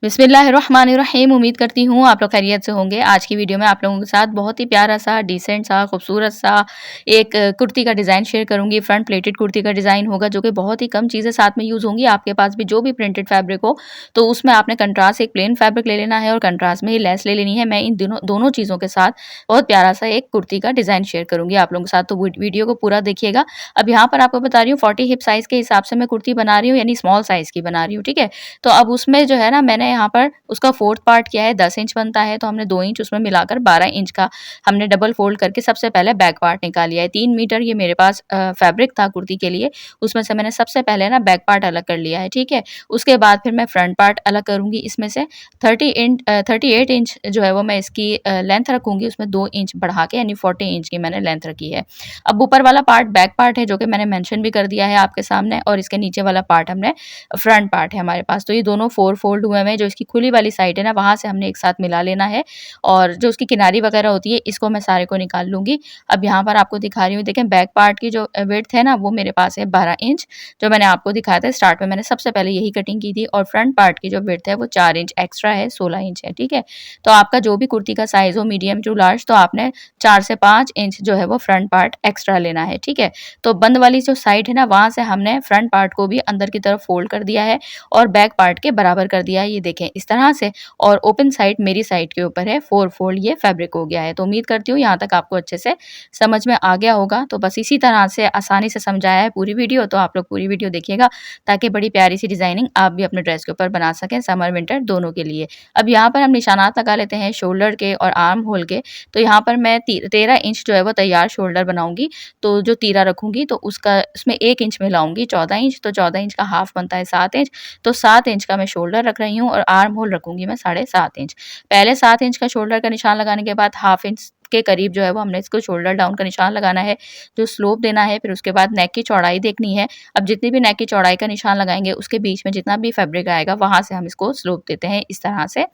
बिस्मिल्लाहिर्रहमानिर्रहीम। उम्मीद करती हूँ आप लोग खैरियत से होंगे। आज की वीडियो में आप लोगों के साथ बहुत ही प्यारा सा, डिसेंट सा, खूबसूरत सा एक कुर्ती का डिज़ाइन शेयर करूँगी। फ्रंट प्लेटेड कुर्ती का डिज़ाइन होगा जो कि बहुत ही कम चीज़ें साथ में यूज़ होंगी। आपके पास भी जो भी प्रिंटेड फैब्रिक हो तो उसमें आपने कंट्रास्ट एक प्लेन फैब्रिक ले लेना है और कंट्रास्ट में ही लेस ले लेनी है। मैं इन दोनों चीज़ों के साथ बहुत प्यारा सा एक कुर्ती का डिज़ाइन शेयर करूँगी आप लोगों के साथ, तो वीडियो को पूरा देखिएगा। अब यहाँ पर आपको बता रही हूँ 40 हिप साइज़ के हिसाब से मैं कुर्ती बना रही हूँ, यानी स्मॉल साइज़ की बना रही हूँ, ठीक है। तो अब उसमें जो है ना, मैंने यहाँ पर उसका 4th पार्ट किया है, 10 इंच बनता है तो हमने 2 इंच उसमें मिलाकर 12 इंच का हमने डबल फोल्ड करके सबसे पहले बैक पार्ट निकाल लिया है। 3 मीटर ये मेरे पास फैब्रिक था कुर्ती के लिए, उसमें से मैंने सबसे पहले ना बैक पार्ट अलग कर लिया है, ठीक है। उसके बाद फिर मैं फ्रंट पार्ट अलग करूँगी। इसमें से 38 इंच जो है वो मैं इसकी लेंथ रखूँगी, उसमें 2 इंच बढ़ा के, यानी 40 इंच की मैंने लेंथ रखी है। अब ऊपर वाला पार्ट बैक पार्ट है जो कि मैंने मेंशन भी कर दिया है आपके सामने, और इसके नीचे वाला पार्ट हमने फ्रंट पार्ट है हमारे पास। तो ये दोनों 4 फोल्ड हुए हैं। जो इसकी खुली वाली साइड है ना, वहाँ से हमने एक साथ मिला लेना है, और जो उसकी किनारी वगैरह होती है इसको मैं सारे को निकाल लूँगी। अब यहाँ पर आपको दिखा रही हूँ, देखें बैक पार्ट की जो विड्थ है ना, वो मेरे पास है 12 इंच, जो मैंने आपको दिखाया था स्टार्ट में, मैंने सबसे पहले यही कटिंग की थी। और फ्रंट पार्ट की जो विड्थ है वो 4 इंच एक्स्ट्रा है, 16 इंच है, ठीक है। तो आपका जो भी कुर्ती का साइज़ हो, मीडियम टू लार्ज, तो आपने 4 से 5 इंच जो है वो फ्रंट पार्ट एक्स्ट्रा लेना है, ठीक है। तो बंद वाली जो साइड है ना, वहाँ से हमने फ्रंट पार्ट को भी अंदर की तरफ फोल्ड कर दिया है और बैक पार्ट के बराबर कर दिया है, ये देखें इस तरह से। और ओपन साइड मेरी साइड के ऊपर है, 4 फोल्ड ये फैब्रिक हो गया है। तो उम्मीद करती हूँ यहाँ तक आपको अच्छे से समझ में आ गया होगा। तो बस इसी तरह से आसानी से समझाया है पूरी वीडियो, तो आप लोग पूरी वीडियो देखिएगा ताकि बड़ी प्यारी सी डिजाइनिंग आप भी अपने ड्रेस के ऊपर बना सकें, समर विंटर दोनों के लिए। अब यहाँ पर हम निशानात लगा लेते हैं शोल्डर के और आर्म होल के। तो यहाँ पर मैं 13 इंच जो है वो तैयार शोल्डर बनाऊंगी। तो जो तीरा रखूंगी तो उसका उसमें 1 इंच मिलाऊंगी, 14 इंच, तो 14 इंच का हाफ बनता है 7 इंच। तो 7 इंच का मैं शोल्डर रख रही हूँ और आर्म होल रखूंगी मैं 7.5 इंच। पहले 7 इंच का शोल्डर का निशान लगाने के बाद हाफ इंच के करीब जो है वो हमने इसको शोल्डर डाउन का निशान लगाना है, जो स्लोप देना है। फिर उसके बाद नेक की चौड़ाई देखनी है। अब जितनी भी नेक की चौड़ाई का निशान लगाएंगे उसके बीच में जितना भी फैब्रिक आएगा वहां से हम इसको स्लोप देते हैं इस तरह से।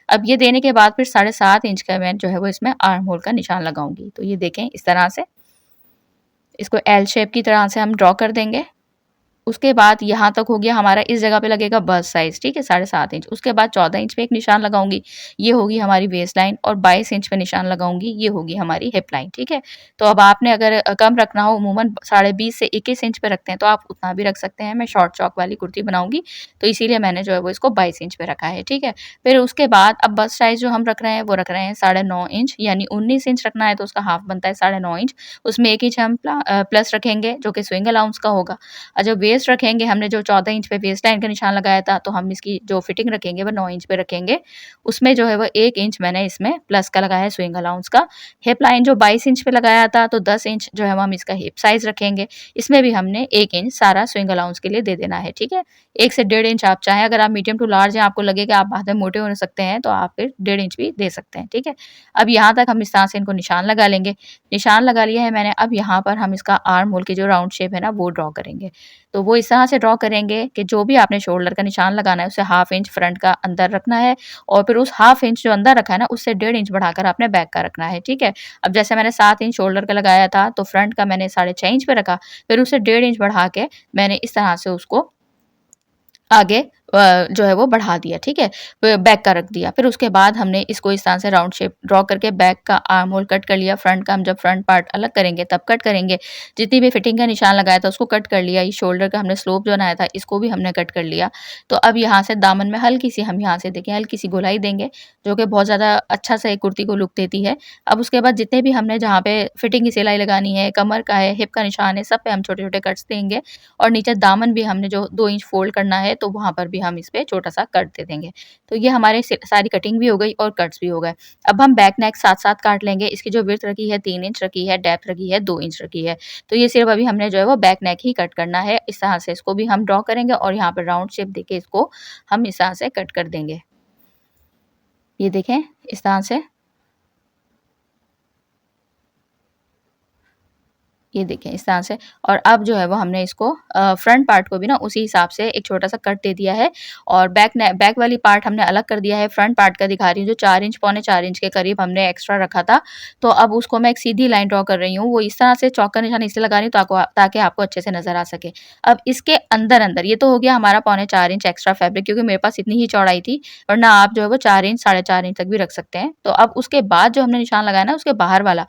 अब ये देने के बाद फिर 7.5 इंच का मैं जो है वो इसमें आर्म होल का निशान लगाऊंगी। तो ये देखें इस तरह से इसको एल शेप की तरह से हम ड्रॉ कर देंगे। उसके बाद यहाँ तक हो गया हमारा, इस जगह पे लगेगा बस्ट साइज़, ठीक है, 7.5 इंच। उसके बाद 14 इंच पे एक निशान लगाऊंगी, ये होगी हमारी वेस्ट लाइन, और 22 इंच पे निशान लगाऊंगी, ये होगी हमारी हिप लाइन, ठीक है। तो अब आपने अगर कम रखना हो, अमूमन 20.5 से 21 इंच पे रखते हैं, तो आप उतना भी रख सकते हैं। मैं शॉर्ट चौक वाली कुर्ती बनाऊंगी तो इसीलिए मैंने जो है वो इसको 22 इंच पे रखा है, ठीक है। फिर उसके बाद अब बस्ट साइज़ जो हम रख रहे हैं वो रख रहे हैं 9.5 इंच, यानी 19 इंच रखना है तो उसका हाफ बनता है 9.5 इंच। उसमें 1 इंच हम प्लस रखेंगे जो कि स्विंग अलाउंस का होगा। और जब वेस्ट रखेंगे, हमने जो 14 इंच पे वेस्ट लाइन का निशान लगाया था, तो हम इसकी जो फिटिंग रखेंगे वो 9 इंच पे रखेंगे। उसमें जो है वो 1 इंच मैंने इसमें प्लस का लगाया है स्विंग अलाउंस का। हिप लाइन जो 22 इंच पे लगाया था, तो 10 इंच जो है वो हम इसका हिप साइज़ रखेंगे। इसमें भी हमने 1 इंच सारा स्विंग अलाउंस के लिए दे देना है, ठीक है। 1 से 1.5 इंच आप चाहें, अगर आप मीडियम टू लार्ज हैं, आपको लगेगा आप बाद में मोटे हो सकते हैं, तो आप फिर 1.5 इंच भी दे सकते हैं, ठीक है। अब यहाँ तक हम इस तरह से इनको निशान लगा लेंगे। निशान लगा लिया है मैंने। अब यहाँ पर हम इसका आर्म होल की जो राउंड शेप है ना, वो ड्रॉ करेंगे। तो वो इस तरह से ड्रॉ करेंगे कि जो भी आपने शोल्डर का निशान लगाना है उसे हाफ इंच फ्रंट का अंदर रखना है, और फिर उस हाफ इंच जो अंदर रखा है ना, उससे 1.5 इंच बढ़ाकर आपने बैक का रखना है, ठीक है। अब जैसे मैंने 7 इंच शोल्डर का लगाया था, तो फ्रंट का मैंने 6.5 इंच पे रखा, फिर उसे 1.5 इंच बढ़ा के मैंने इस तरह से उसको आगे जो है वो बढ़ा दिया, ठीक है। बैक का रख दिया। फिर उसके बाद हमने इसको इस तरह से राउंड शेप ड्रॉ करके बैक का आर्म होल कट कर लिया। फ्रंट का हम जब फ्रंट पार्ट अलग करेंगे तब कट करेंगे। जितनी भी फिटिंग का निशान लगाया था उसको कट कर लिया। ये शोल्डर का हमने स्लोप जो बनाया था इसको भी हमने कट कर लिया। तो अब यहाँ से दामन में हल्की सी हम यहाँ से देखिए हल्की सी गोलाई देंगे, जो कि बहुत ज़्यादा अच्छा सा एक कुर्ती को लुक देती है। अब उसके बाद जितने भी हमने जहाँ पे फिटिंग की सिलाई लगानी है, कमर का है, हिप का निशान है, सब पे हम छोटे-छोटे कट्स देंगे। और नीचे दामन भी हमने जो 2 इंच फोल्ड करना है, तो वहाँ पर भी हम इस पे छोटा-सा कट दे देंगे। तो ये हमारे सारी कटिंग भी हो गई और कट्स भी हो गए। अब हम बैक नेक साथ-साथ काट लेंगे। इसकी जो विड्थ रखी है 3 इंच रखी है, डेप्थ रखी है 2 इंच रखी है। तो ये सिर्फ अभी हमने जो है वो बैक नेक ही कट करना है। इस तरह से इसको भी हम ड्रॉ करेंगे और यहाँ पर राउंड शेप देके इसको हम इस तरह से कट कर देंगे। ये देखें इस तरह से। ये देखें इस तरह से। और अब जो है वो हमने इसको फ्रंट पार्ट को भी ना उसी हिसाब से एक छोटा-सा कट दे दिया है और बैक वाली पार्ट हमने अलग कर दिया है। फ्रंट पार्ट का दिखा रही हूँ जो 4 इंच पौने 4 इंच के करीब हमने एक्स्ट्रा रखा था। तो अब उसको मैं एक सीधी लाइन ड्रॉ कर रही हूँ। वो इस तरह से चौक का निशान इसलिए लगा रही हूँ ताकि आपको अच्छे से नज़र आ सके। अब इसके अंदर-अंदर ये तो हो गया हमारा पौने 4 इंच एक्स्ट्रा फैब्रिक, क्योंकि मेरे पास इतनी ही चौड़ाई थी, वरना आप जो है वो 4 इंच, साढ़े 4 इंच तक भी रख सकते हैं। तो अब उसके बाद जो हमने निशान लगाया ना उसके बाहर वाला,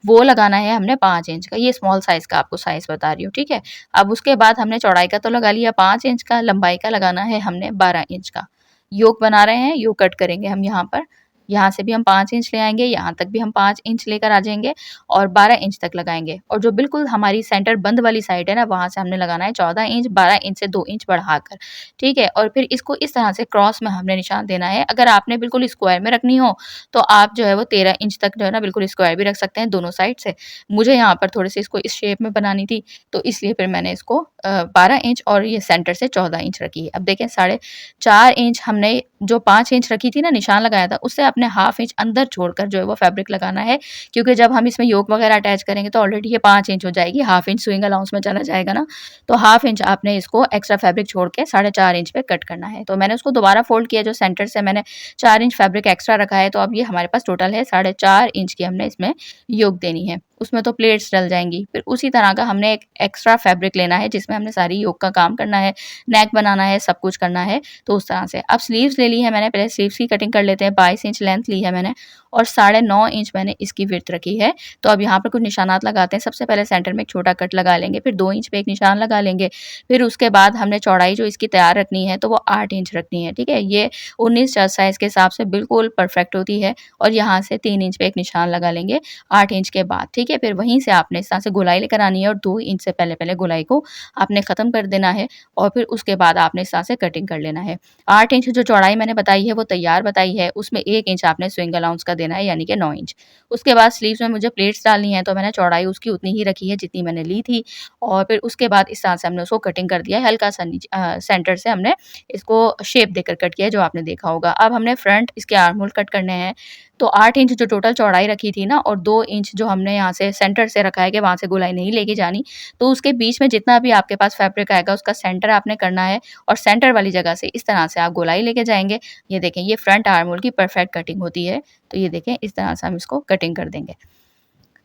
वो लगाना है हमने 5 इंच का। ये स्मॉल साइज़ का आपको साइज़ बता रही हूँ, ठीक है? अब उसके बाद हमने चौड़ाई का तो लगा लिया 5 इंच का, लंबाई का लगाना है हमने 12 इंच का। योक बना रहे हैं, योक कट करेंगे हम यहाँ पर। यहाँ से भी हम 5 इंच ले आएँगे, यहाँ तक भी हम 5 इंच लेकर आ जाएँगे और 12 इंच तक लगाएँगे। और जो बिल्कुल हमारी सेंटर बंद वाली साइड है ना, वहाँ से हमने लगाना है 14 इंच, 12 इंच से 2 इंच बढ़ाकर, ठीक है? और फिर इसको इस तरह से क्रॉस में हमने निशान देना है। अगर आपने बिल्कुल स्क्वायर में रखनी हो, तो आप जो है वो 13 इंच तक जो है ना बिल्कुल स्क्वायर भी रख सकते हैं दोनों साइड से। मुझे यहाँ पर थोड़े-से इसको इस शेप में बनानी थी, तो इसलिए फिर मैंने इसको 12 इंच और ये सेंटर से 14 इंच रखी है। अब देखें 4.5 इंच हमने जो 5 इंच रखी थी ना निशान लगाया था, उससे अपने हाफ इंच अंदर छोड़कर जो है वो फैब्रिक लगाना है, क्योंकि जब हम इसमें योक वगैरह अटैच करेंगे तो ऑलरेडी ये 5 इंच हो जाएगी, हाफ इंच स्विंग अलाउंस में चला जाएगा ना, तो हाफ इंच आपने इसको एक्स्ट्रा फैब्रिक छोड़ के 4.5 इंच पे कट करना है। तो मैंने उसको दोबारा फोल्ड किया, जो सेंटर से मैंने 4 इंच फैब्रिक एक्स्ट्रा रखा है, तो अब ये हमारे पास टोटल है 4.5 इंच की हमने इसमें योक देनी है। उसमें तो प्लेट्स डल जाएँगी। फिर उसी तरह का हमने एक एक्स्ट्रा फैब्रिक लेना है जिसमें हमने सारी योक का काम करना है, नेक बनाना है, सब कुछ करना है, तो उस तरह से। अब स्लीव्स ले ली है मैंने, पहले स्लीव्स की कटिंग कर लेते हैं। 22 इंच लेंथ ली है मैंने और 9.5 इंच मैंने इसकी विड्थ रखी है। तो अब यहाँ पर कुछ निशानात लगाते हैं। सबसे पहले सेंटर में एक छोटा कट लगा लेंगे, फिर 2 इंच पे एक निशान लगा लेंगे। फिर उसके बाद हमने चौड़ाई जो इसकी तैयार रखनी है, तो वो 8 इंच रखनी है, ठीक है? ये 19 साइज़ के हिसाब से बिल्कुल परफेक्ट होती है और यहाँ से 3 इंच पे एक निशान लगा लेंगे 8 इंच के बाद, ठीक है? फिर वहीं से आपने इस तरह से गोलाई लेकर आनी है और 2 इंच से पहले-पहले गोलाई को आपने ख़त्म कर देना है और फिर उसके बाद आपने इस तरह से कटिंग कर लेना है। 8 इंच जो चौड़ाई मैंने बताई है वो तैयार बताई है, उसमें 1 इंच आपने स्विंग अलाउंस का देना है, यानी कि 9 इंच। उसके बाद स्लीव्स में मुझे प्लेट्स डालनी है, तो मैंने चौड़ाई उसकी उतनी ही रखी है जितनी मैंने ली थी और फिर उसके बाद इस तरह से हमने उसको कटिंग कर दिया है। हल्का-सा सेंटर से हमने इसको शेप देकर कट किया है, जो आपने देखा होगा। अब हमने फ्रंट इसके आर्म होल कट करने हैं, तो 8 इंच जो टोटल चौड़ाई रखी थी ना और 2 इंच जो हमने यहाँ से सेंटर से रखा है कि वहाँ से गोलाई नहीं लेके जानी, तो उसके बीच में जितना भी आपके पास फैब्रिक आएगा उसका सेंटर आपने करना है और सेंटर वाली जगह से इस तरह से आप गोलाई लेके जाएँगे। ये देखें, ये फ्रंट आर्म होल की परफेक्ट कटिंग होती है। तो ये देखें इस तरह से हम इसको कटिंग कर देंगे।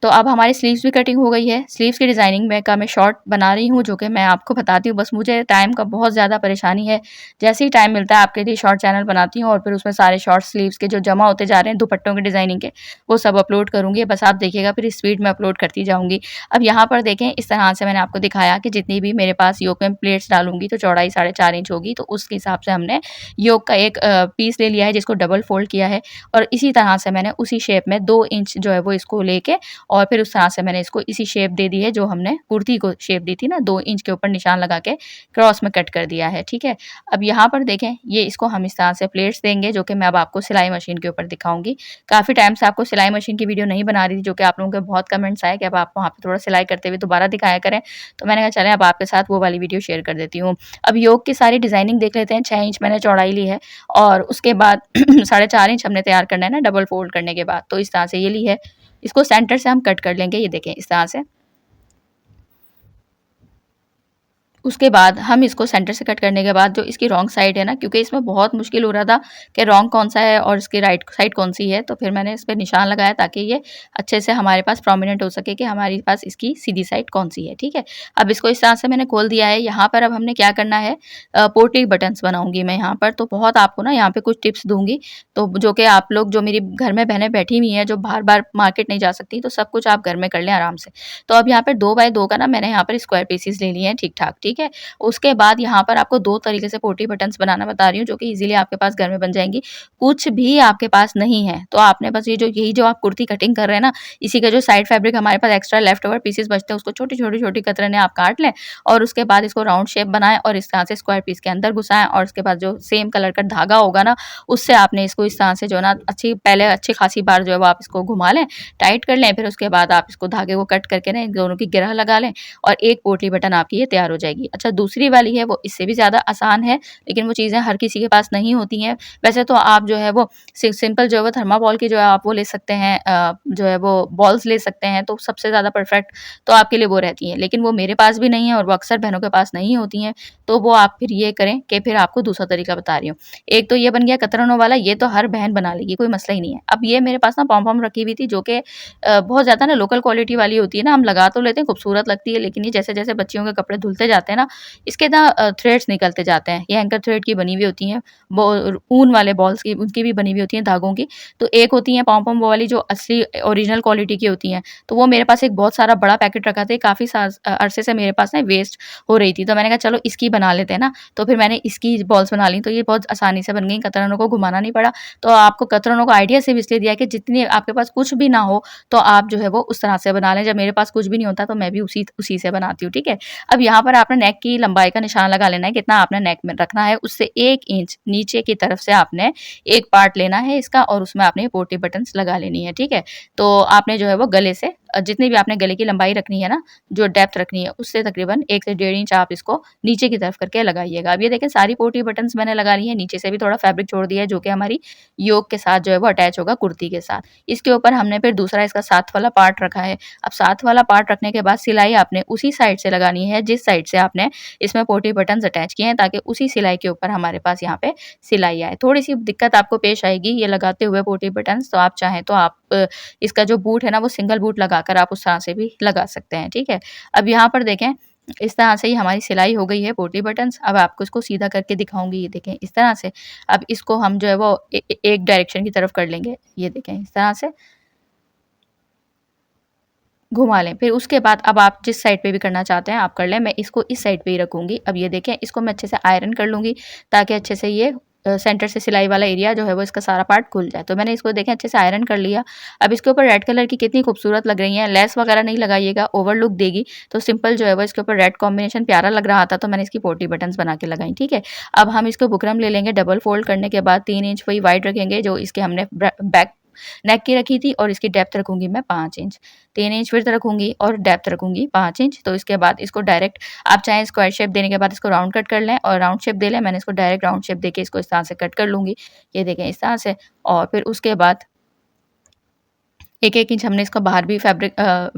तो अब हमारी स्लीव्स भी कटिंग हो गई है। स्लीव्स की डिज़ाइनिंग मैं शॉर्ट बना रही हूँ, जो कि मैं आपको बताती हूँ। बस मुझे टाइम का बहुत ज़्यादा परेशानी है। जैसे ही टाइम मिलता है आपके लिए शॉर्ट चैनल बनाती हूँ और फिर उसमें सारे शॉर्ट स्लीव्स के जो जमा होते जा रहे हैं दुपट्टों की डिज़ाइनिंग के, वो सब अपलोड करूँगी। बस आप देखिएगा, फिर स्पीड में अपलोड करती जाऊँगी। अब यहाँ पर देखें, इस तरह से मैंने आपको दिखाया कि जितनी भी मेरे पास योक में प्लेट्स डालूँगी तो चौड़ाई 4.5 इंच होगी। तो उस हिसाब से हमने योक का एक पीस ले लिया है जिसको डबल फ़ोल्ड किया है और इसी तरह से मैंने उसी शेप में 2 इंच जो है वो इसको लेके और फिर उस तरह से मैंने इसको इसी शेप दे दी है जो हमने कुर्ती को शेप दी थी ना, 2 इंच के ऊपर निशान लगा के क्रॉस में कट कर दिया है, ठीक है? अब यहाँ पर देखें, ये इसको हम इस तरह से प्लेट्स देंगे, जो कि मैं अब आपको सिलाई मशीन के ऊपर दिखाऊँगी। काफ़ी टाइम से आपको सिलाई मशीन की वीडियो नहीं बना रही थी, जो कि आप लोगों के बहुत कमेंट्स आए कि अब आप वहाँ पे थोड़ा सिलाई करते हुए दोबारा दिखाया करें। तो मैंने कहा चलें अब आपके साथ वो वाली वीडियो शेयर कर देती हूँ। अब योक की सारी डिज़ाइनिंग देख लेते हैं। 6 इंच मैंने चौड़ाई ली है और उसके बाद 4.5 इंच हमने तैयार करना है ना डबल फ़ोल्ड करने के बाद, तो इस तरह से ये ली है। इसको सेंटर से हम कट कर लेंगे, ये देखें इस तरह से। उसके बाद हम इसको सेंटर से कट करने के बाद जो इसकी रॉन्ग साइड है ना, क्योंकि इसमें बहुत मुश्किल हो रहा था कि रॉन्ग कौन-सा है और इसकी राइट साइड कौन-सी है, तो फिर मैंने इस पे निशान लगाया ताकि ये अच्छे से हमारे पास प्रोमिनेंट हो सके कि हमारे पास इसकी सीधी साइड कौन-सी है, ठीक है? अब इसको इस तरह से मैंने खोल दिया है। यहाँ पर अब हमने क्या करना है, पोटली बटन्स बनाऊँगी मैं यहाँ पर, तो बहुत आपको ना यहाँ पे कुछ टिप्स दूँगी, तो जो कि आप लोग जो मेरी घर में बहनें बैठी हुई हैं, जो बार-बार मार्केट नहीं जा सकती, तो सब कुछ आप घर में कर लें आराम से। तो अब यहाँ पे 2 बाय 2 का ना मैंने यहाँ पर स्क्वायर पीसेस ले लिए हैं ठीक-ठाक, ठीक है? उसके बाद यहाँ पर आपको 2 तरीके से पोटली बटन्स बनाना बता रही हूँ, जो कि ईज़िली आपके पास घर में बन जाएँगी। कुछ भी आपके पास नहीं है, तो आपने बस यही जो आप कुर्ती कटिंग कर रहे हैं ना, इसी का जो साइड फैब्रिक हमारे पास एक्स्ट्रा लेफ्ट ओवर पीसेस बचते हैं, उसको छोटी-छोटी कतरनें आप काट लें और उसके बाद इसको राउंड शेप बनाएँ और इस तरह से स्क्वायर पीस के अंदर घुसाएँ और उसके बाद जो सेम कलर का धागा होगा ना, उससे आपने इसको इस तरह से जो है ना अच्छी खासी बार जो है वो आप इसको घुमा लें, टाइट कर लें, फिर उसके बाद आप इसको धागे को कट करके ना इन दोनों की गिरह लगा लें और एक पोटली बटन आपकी ये तैयार हो जाएगी। जाएगी। अच्छा दूसरी वाली है वो इससे भी ज़्यादा आसान है, लेकिन वो चीज़ें हर किसी के पास नहीं होती हैं। वैसे तो आप जो है वो सिंपल जो है वो थर्माकोल की जो है आप वो ले सकते हैं, जो है वो बॉल्स ले सकते हैं, तो सबसे ज़्यादा परफेक्ट तो आपके लिए वो रहती हैं। लेकिन वो मेरे पास भी नहीं है और वो अक्सर बहनों के पास नहीं होती हैं, तो वो आप फिर ये करें कि फिर आपको दूसरा तरीका बता रही हूँ। एक तो ये बन गया कतरनों वाला, ये तो हर बहन बना लेगी, कोई मसला ही नहीं है। अब ये मेरे पास ना पॉम-पॉम रखी हुई थी जो कि बहुत ज़्यादा ना लोकल क्वालिटी वाली होती है ना, हम लगा तो लेते हैं, खूबसूरत लगती है, लेकिन ये जैसे-जैसे बच्चियों के कपड़े धुलते जाते हैं ना, इसके ना थ्रेड्स निकलते जाते हैं। ये एंकर थ्रेड की बनी हुई होती हैं, वो ऊन वाले बॉल्स की उनकी भी बनी हुई होती हैं धागों की। तो एक होती हैं पॉम-पॉम वो वाली जो असली ओरिजिनल क्वालिटी की होती हैं, तो वो मेरे पास एक बहुत सारा बड़ा पैकेट रखा था, काफ़ी अरसे से मेरे पास ना वेस्ट हो रही थी, तो मैंने कहा चलो इसकी बना लेते हैं ना, तो फिर मैंने इसकी बॉल्स बना ली, तो ये बहुत आसानी से बन गई, कतरनों को घुमाना नहीं पड़ा। तो आपको कतरनों का आइडिया सिर्फ इसलिए दिया है कि जितनी आपके पास कुछ भी ना हो, तो आप जो है वो उस तरह से बना लें। जब मेरे पास कुछ भी नहीं होता, तो मैं भी उसी उसी से बनाती हूँ, ठीक है? अब यहाँ पर आपने नेक की लंबाई का निशान लगा लेना है, कितना आपने नेक में रखना है, उससे 1 इंच नीचे की तरफ से आपने एक पार्ट लेना है इसका और उसमें आपने पोटी बटन्स लगा लेनी है, ठीक है? तो आपने जो है वो गले से जितनी भी आपने गले की लंबाई रखनी है ना, जो डेप्थ रखनी है, उससे तकरीबन 1 से डेढ़ इंच आप इसको नीचे की तरफ करके लगाइएगा। अब ये देखें सारी पोटी बटन्स मैंने लगा ली है, नीचे से भी थोड़ा फैब्रिक छोड़ दिया है, जो कि हमारी योक के साथ जो है वो अटैच होगा कुर्ती के साथ। इसके ऊपर हमने फिर दूसरा इसका साथ वाला पार्ट रखा है। अब साथ वाला पार्ट रखने के बाद सिलाई आपने उसी साइड से लगानी है, जिस साइड से आपने इसमें पोटी बटन्स अटैच किए हैं, ताकि उसी सिलाई के ऊपर हमारे पास यहाँ पे सिलाई आए। थोड़ी-सी दिक्कत आपको पेश आएगी ये लगाते हुए पोटी बटन्स, तो आप चाहें तो आप इसका जो बूट है ना वो सिंगल बूट लगाकर आप उस तरह से भी लगा सकते हैं, ठीक है? अब यहाँ पर देखें इस तरह से ही हमारी सिलाई हो गई है पोटली बटन्स। अब आपको इसको सीधा करके दिखाऊँगी, ये देखें इस तरह से। अब इसको हम जो है वो एक डायरेक्शन की तरफ कर लेंगे, ये देखें इस तरह से घुमा लें। फिर उसके बाद अब आप जिस साइड पे भी करना चाहते हैं आप कर लें, मैं इसको इस साइड पे ही रखूँगी। अब ये देखें इसको मैं अच्छे से आयरन कर लूँगी, ताकि अच्छे से ये सेंटर से सिलाई वाला एरिया जो है वो इसका सारा पार्ट खुल जाए। तो मैंने इसको देखें अच्छे से आयरन कर लिया। अब इसके ऊपर रेड कलर की कितनी खूबसूरत लग रही हैं, लेस वगैरह नहीं लगाइएगा, ओवर लुक देगी। तो सिंपल जो है वो इसके ऊपर रेड कॉम्बिनेशन प्यारा लग रहा था, तो मैंने इसकी पोटली बटन्स बना के लगाई, ठीक है। अब हम इसको बुकरम ले लेंगे, डबल फोल्ड करने के बाद 3 इंच वही वाइड रखेंगे जो इसके हमने बैक नेक की रखी थी, और इसकी डेप्थ रखूँगी मैं 5 इंच। 3 इंच विड्थ रखूँगी और डेप्थ रखूँगी 5 इंच। तो इसके बाद इसको डायरेक्ट आप चाहें स्क्वायर शेप देने के बाद इसको राउंड कट कर लें और राउंड शेप दे लें। मैंने इसको डायरेक्ट राउंड शेप देके इसको इस तरह से कट कर लूँगी। ये देखें इस तरह से, और फिर उसके बाद 1-1 इंच हमने इसको बाहर भी फैब्रिक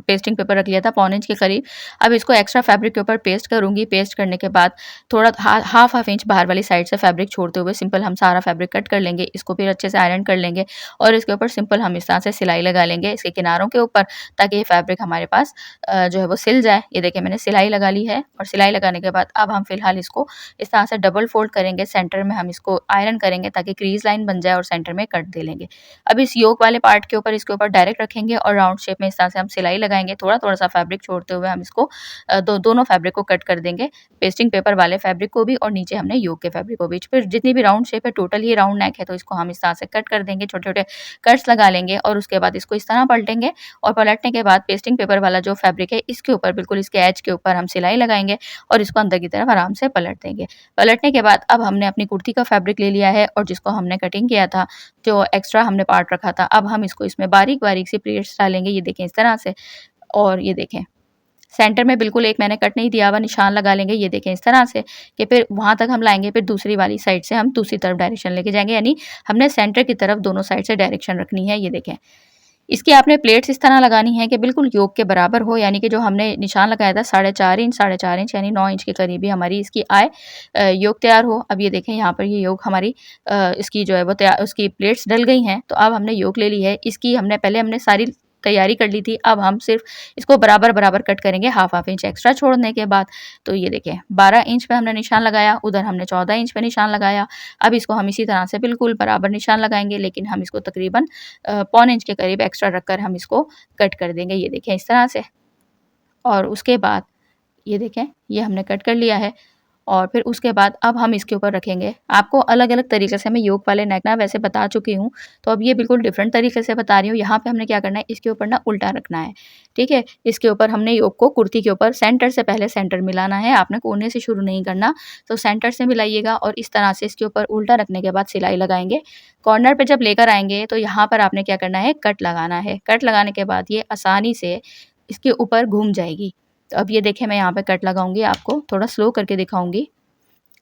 पेस्टिंग पेपर रख लिया था, पौने इंच के करीब। अब इसको एक्स्ट्रा फैब्रिक के ऊपर पेस्ट करूँगी। पेस्ट करने के बाद थोड़ा हाफ इंच बाहर वाली साइड से फैब्रिक छोड़ते हुए सिंपल हम सारा फैब्रिक कट कर लेंगे। इसको फिर अच्छे से आयरन कर लेंगे और इसके ऊपर सिंपल हम इस तरह से सिलाई लगा लेंगे इसके किनारों के ऊपर, ताकि ये फैब्रिक हमारे पास जो है वो सिल जाए। ये देखिए मैंने सिलाई लगा ली है, और सिलाई लगाने के बाद अब हम फिलहाल इसको इस तरह से डबल फोल्ड करेंगे। सेंटर में हम इसको आयरन करेंगे ताकि क्रीज लाइन बन जाए, और सेंटर में कट दे लेंगे। अब इस योक वाले पार्ट के ऊपर इसके ऊपर डायरेक्ट रखेंगे और राउंड शेप में इस तरह से हम सिलाई लगाएँगे। थोड़ा-थोड़ा सा फैब्रिक छोड़ते हुए हम इसको दोनों फैब्रिक को कट कर देंगे, पेस्टिंग पेपर वाले फैब्रिक को भी और नीचे हमने योक के फैब्रिक को भी। फिर जितनी भी राउंड शेप है, टोटल ये राउंड नेक है, तो इसको हम इस तरह से कट कर देंगे, छोटे-छोटे कट्स लगा लेंगे, और उसके बाद इसको इस तरह पलटेंगे, और पलटने के बाद पेस्टिंग पेपर वाला जो फैब्रिक है इसके ऊपर बिल्कुल इसके एज के ऊपर हम सिलाई लगाएँगे और इसको अंदर की तरफ आराम से पलट देंगे। पलटने के बाद अब हमने अपनी कुर्ती का फैब्रिक ले लिया है, और जिसको हमने कटिंग किया था, जो एक्स्ट्रा हमने पार्ट रखा था, अब हम इसको इसमें बारीक-बारीक सी प्लेट्स डालेंगे, ये देखें इस तरह से। और ये देखें सेंटर में बिल्कुल एक मैंने कट नहीं दिया हुआ निशान लगा लेंगे, ये देखें इस तरह से, कि फिर वहाँ तक हम लाएँगे, फिर दूसरी वाली साइड से हम दूसरी तरफ डायरेक्शन लेके जाएँगे, यानी हमने सेंटर की तरफ दोनों साइड से डायरेक्शन रखनी है, ये देखें। इसकी आपने प्लेट्स इस तरह लगानी है कि बिल्कुल योक के बराबर हो, यानी कि जो हमने निशान लगाया था 4.5 इंच यानी 9 इंच के करीब ही हमारी इसकी आए योक तैयार हो। अब ये देखें यहाँ पर ये योक हमारी इसकी जो है वो तैयार, उसकी प्लेट्स डल गई हैं। तो अब हमने योक ले ली है, इसकी हमने सारी तैयारी कर ली थी। अब हम सिर्फ इसको बराबर-बराबर कट करेंगे, हाफ इंच एक्स्ट्रा छोड़ने के बाद। तो ये देखें 12 इंच पे हमने निशान लगाया, उधर हमने 14 इंच पे निशान लगाया। अब इसको हम इसी तरह से बिल्कुल बराबर निशान लगाएँगे, लेकिन हम इसको तकरीबन पौने इंच के करीब एक्स्ट्रा रखकर हम इसको कट कर देंगे, ये देखें इस तरह से। और उसके बाद ये देखें, ये हमने कट कर लिया है, और फिर उसके बाद अब हम इसके ऊपर रखेंगे। आपको अलग-अलग तरीके से मैं योक वाले नेक ना वैसे बता चुकी हूँ, तो अब ये बिल्कुल डिफरेंट तरीके से बता रही हूँ। यहाँ पे हमने क्या करना है, इसके ऊपर ना उल्टा रखना है, ठीक है? इसके ऊपर हमने योक को कुर्ती के ऊपर सेंटर से पहले सेंटर मिलाना है, आपने कोने से शुरू नहीं करना, तो सेंटर से मिलाइएगा और इस तरह से इसके ऊपर उल्टा रखने के बाद सिलाई लगाएँगे। कॉर्नर पे जब लेकर आएँगे, तो यहाँ पर आपने क्या करना है, कट लगाना है। कट लगाने के बाद ये आसानी से इसके ऊपर घूम जाएगी। तो अब ये देखें, मैं यहाँ पे कट लगाऊँगी, आपको थोड़ा स्लो करके दिखाऊँगी।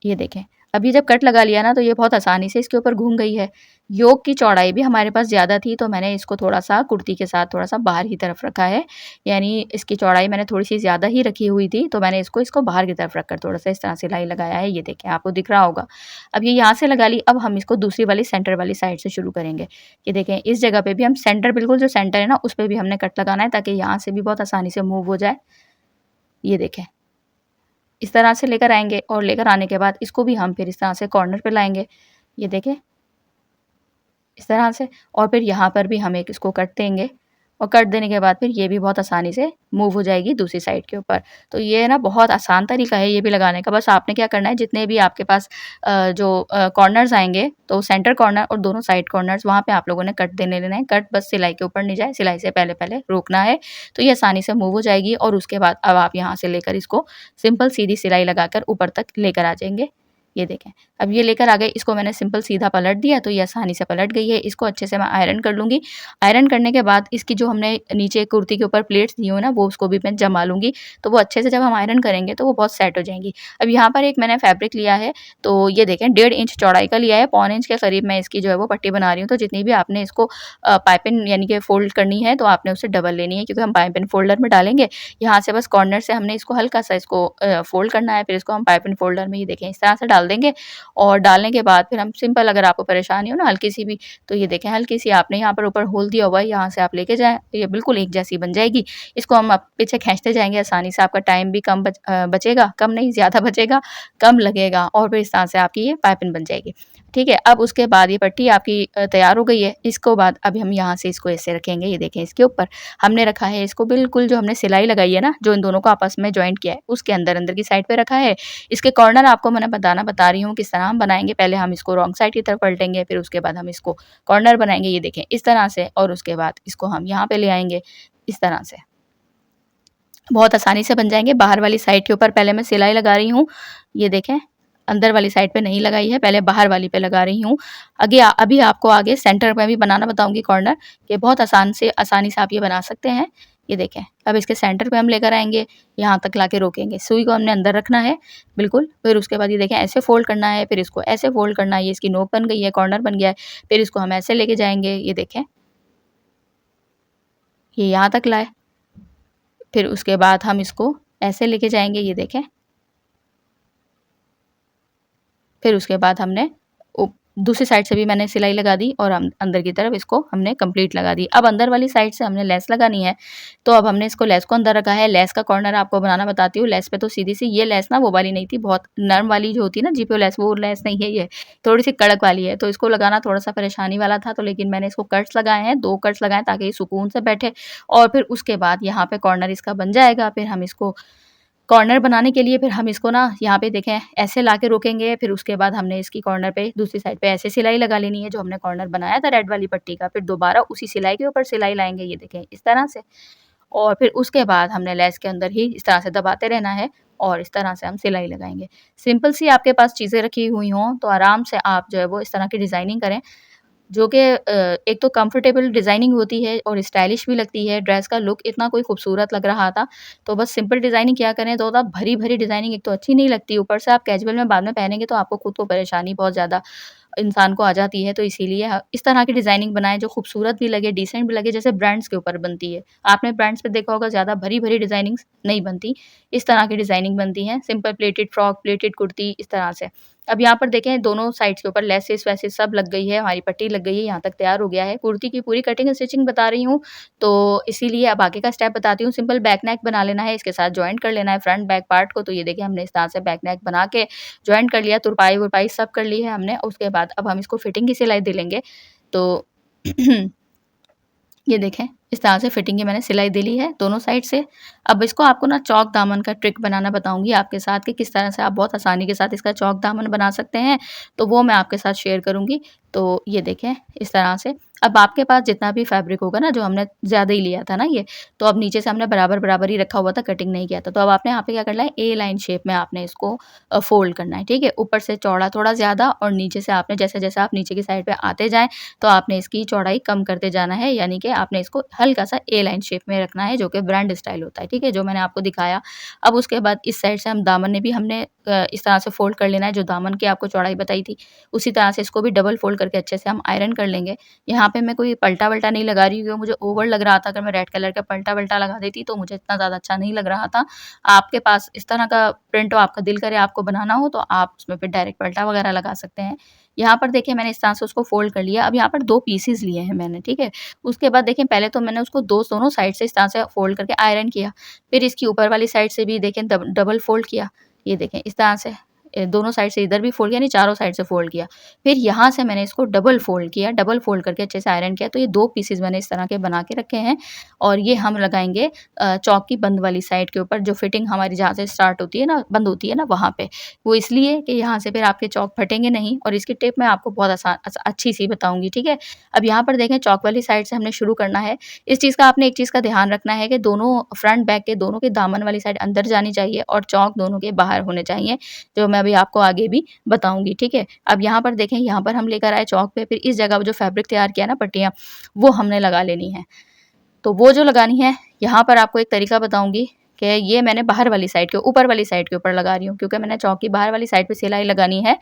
ये देखें, अभी जब कट लगा लिया ना तो ये बहुत आसानी से इसके ऊपर घूम गई है। योक की चौड़ाई भी हमारे पास ज़्यादा थी, तो मैंने इसको थोड़ा-सा कुर्ती के साथ थोड़ा-सा बाहर की तरफ रखा है। यानी इसकी चौड़ाई मैंने थोड़ी-सी ज़्यादा ही रखी हुई थी, तो मैंने इसको बाहर की तरफ रखकर थोड़ा-सा इस तरह सिलाई लगाया है। ये देखें, आपको दिख रहा होगा। अब ये यहाँ से लगा ली, अब हम इसको दूसरी वाली सेंटर वाली साइड से शुरू करेंगे। ये देखें, इस जगह पे भी हम सेंटर, बिल्कुल जो सेंटर है ना, उस पे भी हमने कट लगाना है ताकि यहाँ से भी बहुत आसानी से मूव हो जाए। ये देखें, इस तरह से लेकर आएँगे और लेकर आने के बाद इसको भी हम फिर इस तरह से कॉर्नर पे लाएँगे। ये देखें, इस तरह से, और फिर यहाँ पर भी हम एक इसको कट देंगे और कट देने के बाद फिर ये भी बहुत आसानी से मूव हो जाएगी दूसरी साइड के ऊपर। तो ये ना बहुत आसान तरीका है ये भी लगाने का। बस आपने क्या करना है, जितने भी आपके पास कॉर्नर्स आएँगे, तो सेंटर कॉर्नर और दोनों साइड कॉर्नर्स, वहाँ पे आप लोगों ने कट देने लेना है। कट बस सिलाई के ऊपर नहीं जाए, सिलाई से पहले-पहले रोकना है, तो ये आसानी से मूव हो जाएगी। और उसके बाद अब आप यहाँ से लेकर इसको सिंपल सीधी सिलाई लगाकर ऊपर तक लेकर आ जाएँगे। ये देखें, अब ये लेकर आ गए, इसको मैंने सिंपल सीधा पलट दिया, तो ये आसानी से पलट गई है। इसको अच्छे से मैं आयरन कर लूँगी। आयरन करने के बाद इसकी जो हमने नीचे कुर्ती के ऊपर प्लेट्स दी हुई ना, वो उसको भी मैं जमा लूँगी, तो वो अच्छे से जब हम आयरन करेंगे तो वो बहुत सेट हो जाएँगी। अब यहाँ पर एक मैंने फैब्रिक लिया है, तो ये देखें 1.5 इंच चौड़ाई का लिया है, पौन इंच के करीब मैं इसकी जो है वो पट्टी बना रही हूँ। तो जितनी भी आपने इसको पाइपिंग यानी कि फ़ोल्ड करनी है, तो आपने उससे डबल लेनी है, क्योंकि हम पाइपिंग फ़ोल्डर में डालेंगे। यहाँ से बस कॉर्नर से हमने इसको हल्का-सा इसको फ़ोल्ड करना है, फिर इसको हम पाइपिंग फ़ोल्डर में, ये देखें, इस तरह से डाल देंगे। और डालने के बाद फिर हम सिंपल, अगर आपको परेशानी हो ना हल्की-सी भी, तो ये देखें, हल्की-सी आपने यहाँ पर ऊपर होल दिया हुआ है, यहाँ से आप लेके जाएँ, ये बिल्कुल एक जैसी बन जाएगी। इसको हम अब पीछे खींचते जाएँगे आसानी से, आपका टाइम भी कम बचेगा, कम नहीं ज़्यादा बचेगा, कम लगेगा, और फिर इस तरह से आपकी ये पाइपिंग बन जाएगी। ठीक है, अब उसके बाद ये पट्टी आपकी तैयार हो गई है। इसको बाद अभी हम यहाँ से इसको ऐसे रखेंगे, ये देखें, इसके ऊपर हमने रखा है इसको बिल्कुल, जो हमने सिलाई लगाई है ना, जो इन दोनों को आपस में जॉइंट किया है, उसके अंदर-अंदर की साइड पे रखा है। इसके कॉर्नर आपको मैंने बता रही हूँ किस तरह हम बनाएँगे। पहले हम इसको रॉन्ग साइड की तरफ पलटेंगे, फिर उसके बाद हम इसको कॉर्नर बनाएँगे, ये देखें, इस तरह से, और उसके बाद इसको हम यहाँ पे ले आएँगे, इस तरह से। बहुत आसानी से बन जाएँगे। बाहर वाली साइड के ऊपर पहले मैं सिलाई लगा रही हूँ, ये देखें, अंदर वाली साइड पे नहीं लगाई है, पहले बाहर वाली पे लगा रही हूँ। अभी आपको आगे सेंटर में भी बनाना बताऊँगी कॉर्नर, ये बहुत आसानी से आप ये बना सकते हैं। ये देखें, अब इसके सेंटर पे हम लेकर आएँगे, यहाँ तक लाके रोकेंगे। सुई को हमने अंदर रखना है, बिल्कुल, फिर उसके बाद ये देखें, ऐसे फ़ोल्ड करना है, फिर इसको ऐसे फ़ोल्ड करना है, ये इसकी नोक बन गई है, कॉर्नर बन गया है। फिर इसको हम ऐसे लेके जाएँगे, ये देखें, ये यहाँ तक लाए, फिर उसके बाद हम इसको ऐसे लेके जाएँगे, ये देखें। फिर उसके बाद हमने दूसरी साइड से भी मैंने सिलाई लगा दी, और हम अंदर की तरफ इसको हमने कंप्लीट लगा दी। अब अंदर वाली साइड से हमने लेस लगानी है, तो अब हमने इसको लेस को अंदर रखा है। लेस का कॉर्नर आपको बनाना बताती हूँ। लेस पे तो सीधी-सी ये लेस ना वो वाली नहीं थी, बहुत नर्म वाली जो होती है ना जीपो लेस, वो लेस नहीं है ये, थोड़ी-सी कड़क वाली है। तो इसको लगाना थोड़ा-सा परेशानी वाला था, तो लेकिन मैंने इसको कट्स लगाए हैं, 2 कट्स लगाए ताकि ये सुकून से बैठे, और फिर उसके बाद यहाँ पे कॉर्नर इसका बन जाएगा। फिर हम इसको कॉर्नर बनाने के लिए, फिर हम इसको ना यहाँ पे देखें ऐसे लाके रोकेंगे, फिर उसके बाद हमने इसकी कॉर्नर पे दूसरी साइड पे ऐसे सिलाई लगा लेनी है, जो हमने कॉर्नर बनाया था रेड वाली पट्टी का, फिर दोबारा उसी सिलाई के ऊपर सिलाई लाएँगे, ये देखें, इस तरह से। और फिर उसके बाद हमने लेस के अंदर ही इस तरह से दबाते रहना है, और इस तरह से हम सिलाई लगाएँगे। सिंपल सी आपके पास चीज़ें रखी हुई हों, तो आराम से आप जो है वो इस तरह की डिज़ाइनिंग करें, जो कि एक तो कंफर्टेबल डिज़ाइनिंग होती है और स्टाइलिश भी लगती है, ड्रेस का लुक इतना कोई खूबसूरत लग रहा था। तो बस सिंपल डिज़ाइनिंग किया करें, तो आप भरी-भरी डिज़ाइनिंग एक तो अच्छी नहीं लगती, ऊपर से आप कैजुअल में बाद में पहनेंगे तो आपको खुद को परेशानी बहुत ज़्यादा इंसान को आ जाती है। तो इसीलिए इस तरह की डिज़ाइनिंग बनाएँ जो खूबसूरत भी लगे, डिसेंट भी लगे, जैसे ब्रांड्स के ऊपर बनती है। आपने ब्रांड्स पे देखा होगा ज़्यादा भरी-भरी डिज़ाइनिंग्स नहीं बनती, इस तरह की डिज़ाइनिंग बनती है, simple plated frock, plated kurti, इस तरह से। अब यहाँ पर देखें, दोनों साइड्स के ऊपर लेसेस-वेसेस सब लग गई है, हमारी पट्टी लग गई है, यहाँ तक तैयार हो गया है। कुर्ती की पूरी कटिंग स्टिचिंग बता रही हूँ, तो इसीलिए अब आगे का स्टेप बताती हूँ। सिंपल बैक नेक बना लेना है, इसके साथ जॉइंट कर लेना है फ्रंट बैक पार्ट को। तो ये देखिए, हमने इस तरह से बैक नेक बना के जॉइंट कर लिया, तुरपाई-वुरपाई सब कर ली है हमने। उसके बाद अब हम इसको फिटिंग की सिलाई दे लेंगे। तो ये देखें, इस तरह से फिटिंग की मैंने सिलाई दे ली है दोनों साइड से। अब इसको आपको ना चौक दामन का ट्रिक बनाना बताऊँगी आपके साथ, कि किस तरह से आप बहुत आसानी के साथ इसका चौक दामन बना सकते हैं, तो वो मैं आपके साथ शेयर करूँगी। तो ये देखें, इस तरह से। अब आपके पास जितना भी फैब्रिक होगा ना, जो हमने ज़्यादा ही लिया था ना ये, तो अब नीचे से हमने बराबर-बराबर ही रखा हुआ था, कटिंग नहीं किया था। तो अब आपने यहाँ पे क्या करना है, ए लाइन शेप में आपने इसको फ़ोल्ड करना है, ठीक है? ऊपर से चौड़ा थोड़ा ज़्यादा, और नीचे से आपने जैसे-जैसे आप नीचे की साइड पे आते जाएँ, तो आपने इसकी चौड़ाई कम करते जाना है, यानी कि आपने इसको हल्का-सा ए लाइन शेप में रखना है, जो कि ब्रांड स्टाइल होता है, ठीक है? जो मैंने आपको दिखाया। अब उसके बाद इस साइड से हम दामन ने भी हमने इस तरह से फ़ोल्ड कर लेना है, जो दामन की आपको चौड़ाई बताई थी, उसी तरह से इसको भी डबल फ़ोल्ड करके अच्छे से हम आयरन कर लेंगे। यहाँ पे मैं कोई पलटा-वल्टा नहीं लगा रही हूँ, क्योंकि मुझे ओवर लग रहा था, अगर मैं रेड कलर का पलटा-वल्टा लगा देती तो मुझे इतना ज़्यादा अच्छा नहीं लग रहा था। आपके पास इस तरह का प्रिंट हो, आपका दिल करे आपको बनाना हो, तो आप उसमें फिर डायरेक्ट पलटा वगैरह लगा सकते हैं। यहाँ पर देखिए मैंने इस तरह से उसको फ़ोल्ड कर लिया। अब यहाँ पर 2 पीसेज़ लिए हैं मैंने, ठीक है? उसके बाद देखिए पहले तो मैंने उसको दोनों साइड से इस तरह से फ़ोल्ड करके आयरन किया। फिर इसकी ऊपर वाली साइड से भी देखें डबल फ़ोल्ड किया। ये देखें इस तरह से दोनों साइड से इधर भी फ़ोल्ड किया, यानी चारों साइड से फ़ोल्ड किया। फिर यहाँ से मैंने इसको डबल फ़ोल्ड किया, डबल फ़ोल्ड करके अच्छे से आयरन किया। तो ये 2 पीसेज़ मैंने इस तरह के बना के रखे हैं और ये हम लगाएँगे चॉक की बंद वाली साइड के ऊपर, जो फिटिंग हमारी जहाँ से स्टार्ट होती है ना, बंद होती है ना, वहाँ पे। वो इसलिए कि यहाँ से फिर आपके चॉक फटेंगे नहीं और इसकी टिप मैं आपको बहुत अच्छी-सी बताऊँगी, ठीक है? अब यहाँ पर देखें चॉक वाली साइड से हमने शुरू करना है। इस चीज़ का आपने एक चीज़ का ध्यान रखना है कि दोनों फ्रंट बैक के दोनों के दामन वाली साइड अंदर जानी चाहिए और चौक दोनों के बाहर होने चाहिए, जो मैं अभी आपको आगे भी बताऊँगी, ठीक है? अब यहाँ पर देखें, यहाँ पर हम लेकर आए चौक पे, फिर इस जगह जो फैब्रिक तैयार किया ना पट्टियाँ, वो हमने लगा लेनी है। तो वो जो लगानी है, यहाँ पर आपको एक तरीका बताऊँगी कि ये मैंने बाहर वाली साइड के ऊपर वाली साइड के ऊपर लगा रही हूँ, क्योंकि मैंने चौक की बाहर वाली साइड पे सिलाई लगानी है।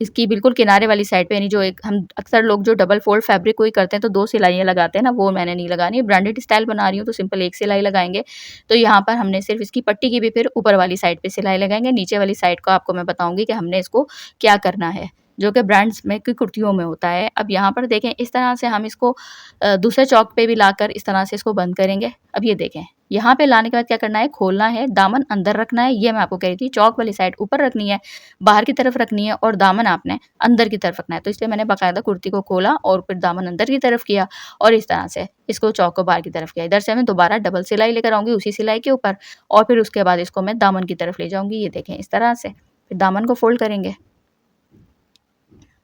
इसकी बिल्कुल किनारे वाली साइड पे, यानी जो एक हम अक्सर लोग जो डबल फ़ोल्ड फैब्रिक कोई करते हैं तो 2 सिलाइयाँ लगाते हैं ना, वो मैंने नहीं लगानी है। ब्रांडेड स्टाइल बना रही हूँ तो सिंपल 1 सिलाई लगाएँगे। तो यहाँ पर हमने सिर्फ़ इसकी पट्टी की भी फिर ऊपर वाली साइड पे सिलाई लगाएँगे। नीचे वाली साइड को आपको मैं बताऊँगी कि हमने इसको क्या करना है, जो कि ब्रांड्स में की कुर्तियों में होता है। अब यहाँ पर देखें इस तरह से हम इसको दूसरे चौक पे भी लाकर इस तरह से इसको बंद करेंगे। अब ये देखें, यहाँ पे लाने के बाद क्या करना है, खोलना है, दामन अंदर रखना है, ये मैं आपको कह रही थी। चौक वाली साइड ऊपर रखनी है, बाहर की तरफ रखनी है और दामन आपने अंदर की तरफ रखना है। तो इसलिए मैंने बाकायदा कुर्ती को खोला और फिर दामन अंदर की तरफ किया और इस तरह से इसको चौक को बाहर की तरफ किया। इधर से मैं दोबारा डबल सिलाई लेकर आऊँगी उसी सिलाई के ऊपर और फिर उसके बाद इसको मैं दामन की तरफ ले जाऊँगी। ये देखें इस तरह से, फिर दामन को फ़ोल्ड करेंगे।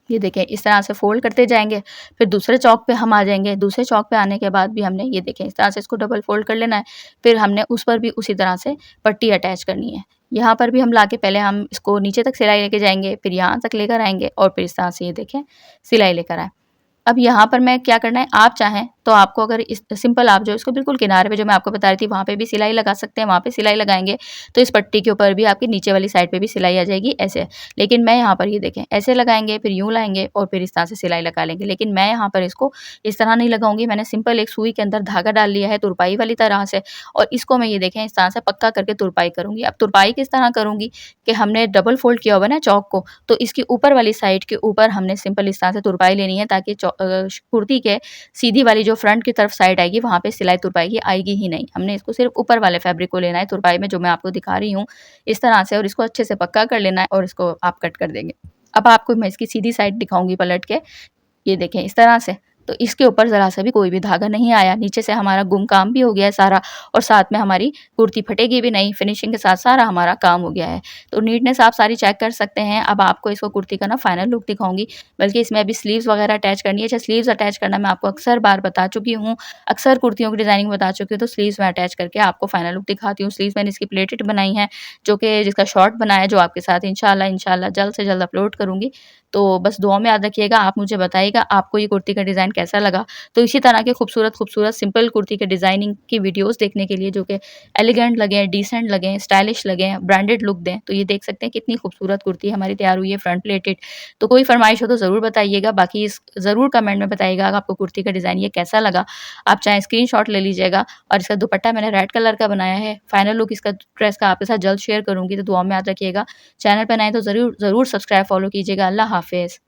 ये देखें इस तरह से फ़ोल्ड करते जाएँगे, फिर दूसरे चौक पे हम आ जाएँगे, दूसरे चौक पे आने के बाद भी हमने ये देखें इस तरह से इसको डबल फ़ोल्ड कर लेना है, फिर हमने उस पर भी उसी तरह से पट्टी अटैच करनी है। यहाँ पर भी हम लाके पहले हम इसको नीचे तक सिलाई लेके जाएँगे, फिर यहाँ तक लेकर आएँगे और फिर इस तरह से ये देखें सिलाई लेकर आए। अब यहाँ पर मैं क्या करना है, आप चाहें तो आपको अगर इस सिंपल आप जो इसको बिल्कुल किनारे पे जो मैं आपको बता रही थी वहाँ पे भी सिलाई लगा सकते हैं, वहाँ पे सिलाई लगाएँगे तो इस पट्टी के ऊपर भी आपकी नीचे वाली साइड पे भी सिलाई आ जाएगी ऐसे। लेकिन मैं यहाँ पर ये देखें ऐसे लगाएँगे, फिर यूँ लाएँगे और फिर इस तरह से सिलाई लगा लेंगे। लेकिन मैं यहाँ पर इसको इस तरह नहीं लगाऊँगी, मैंने सिंपल एक सुई के अंदर धागा डाल लिया है तुरपाई वाली तरह से और इसको मैं ये देखें इस तरह से पक्का करके तुरपाई करूँगी। अब तुरपाई किस तरह करूँगी कि हमने डबल फ़ोल्ड किया हुआ है ना चौक को, तो इसकी ऊपर वाली साइड के ऊपर हमने सिंपल इस तरह से तुरपाई लेनी है ताकि कुर्ती के सीधी वाली जो फ्रंट की तरफ साइड आएगी वहाँ पे सिलाई तुरपाई की आएगी ही नहीं। हमने इसको सिर्फ़ ऊपर वाले फैब्रिक को लेना है तुरपाई में, जो मैं आपको दिखा रही हूँ इस तरह से, और इसको अच्छे से पक्का कर लेना है और इसको आप कट कर देंगे। अब आपको मैं इसकी सीधी साइड दिखाऊँगी पलट के, ये देखें इस तरह से। तो इसके ऊपर ज़रा-सा भी कोई भी धागा नहीं आया, नीचे से हमारा गुम काम भी हो गया है सारा और साथ में हमारी कुर्ती फटेगी भी नहीं, फिनिशिंग के साथ सारा हमारा काम हो गया है। तो नीटनेस आप सारी चेक कर सकते हैं। अब आपको इसको कुर्ती का ना फाइनल लुक दिखाऊँगी, बल्कि इसमें अभी स्लीव्स वगैरह अटैच करनी है। अच्छा, स्लीव्स अटैच करना मैं आपको अक्सर बार बता चुकी हूँ, अक्सर कुर्तियों की डिज़ाइनिंग बता चुकी हूँ, तो स्लीव्स मैं अटैच करके आपको फाइनल लुक दिखाती हूँ। स्लीव्स मैंने इसकी प्लेटेड बनाई हैं, जो कि जिसका शॉर्ट बना है, जो आपके साथ इंशाल्लाह जल्द से जल्द अपलोड करूँगी। तो बस दुआ में याद रखिएगा, आप मुझे बताइएगा आपको ये कुर्ती का डिज़ाइन कैसा लगा। तो इसी तरह के खूबसूरत सिंपल कुर्ती के डिज़ाइनिंग की वीडियोज़ देखने के लिए, जो कि एलिगेंट लगें, डिसेंट लगें, स्टाइलिश लगें, ब्रांडेड लुक दें, तो ये देख सकते हैं कितनी खूबसूरत कुर्ती हमारी तैयार हुई है फ्रंट प्लेटेड। तो कोई फ़रमाइश हो तो ज़रूर बताइएगा, बाकी इस ज़रूर कमेंट में बताइएगा कि आपको कुर्ती का डिज़ाइन ये कैसा लगा। आप चाहें स्क्रीनशॉट ले लीजिएगा और इसका दुपट्टा मैंने रेड कलर का बनाया है। फाइनल लुक इसका ड्रेस का आपके साथ जल्द शेयर करूँगी, तो दुआ में याद रखिएगा। चैनल पर नए तो ज़रूर सब्सक्राइब, फॉलो कीजिएगा। अल्लाह हाफ़िज़।